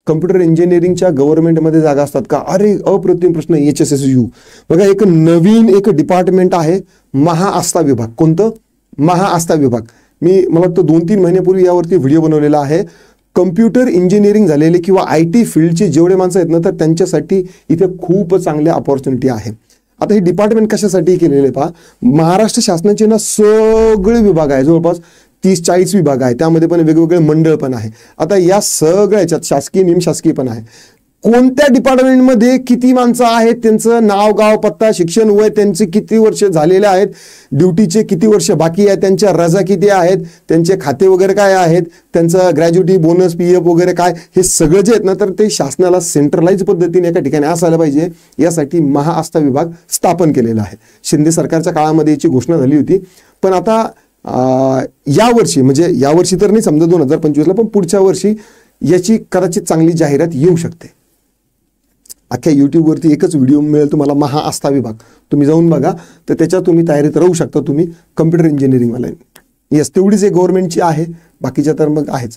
Computer इंजिनिअरिंगच्या गव्हर्नमेंटमध्ये जागा असतात का? अरे अप्रतिम प्रश्न. HSSU बघा, एक नवीन एक डिपार्टमेंट आहे, महाआस्था विभाग. कोणतं? महाआस्था विभाग. मला वाटतं 2-3 महिन्यापूर्वी यावरती व्हिडिओ बनवलेला आहे. कम्प्युटर इंजिनिअरिंग झालेले किंवा IT फील्डचे जेवढे माणसं आहेत ना, तर त्यांच्यासाठी इथे खूप चांगले अपॉर्च्युनिटी आहे. आता हे डिपार्टमेंट कशासाठी केलेले पहा, महाराष्ट्र शासनाचे ना सगळे विभाग आहे, जवळपास 30-40 विभाग आहे, त्यामध्ये पण वेगवेगळे मंडळ पण आहे. आता या सगळ्या याच्यात शासकीय निमशासकीय पण आहे. कोणत्या डिपार्टमेंटमध्ये किती माणसं आहेत, त्यांचं नाव गाव पत्ता शिक्षण वय, त्यांचे किती वर्ष झालेले आहेत, ड्युटीचे किती वर्ष बाकी आहे, त्यांच्या रजा किती आहेत, त्यांचे खाते वगैरे काय आहेत, त्यांचं ग्रॅज्युटी बोनस PF वगैरे काय, हे सगळं जे आहेत ना, तर ते शासनाला सेंट्रलाइज पद्धतीने एका ठिकाणी असायला पाहिजे. यासाठी महाआस्था विभाग स्थापन केलेला आहे. शिंदे सरकारच्या काळामध्ये याची घोषणा झाली होती. पण आता यावर्षी, म्हणजे यावर्षी तर नाही समजा 2025ला, पण पुढच्या वर्षी याची कदाचित चांगली जाहिरात येऊ शकते. अख्ख्या यूट्यूबवरती एकच व्हिडिओ मिळेल तुम्हाला, महाआस्था विभाग. तुम्ही जाऊन बघा, तर त्याच्यात तुम्ही तयारीत राहू शकता तुम्ही कम्प्युटर इंजिनिअरिंगवाल्यांनी. येस, तेवढीच एक गव्हर्नमेंटची आहे, बाकीच्या तर मग आहेच.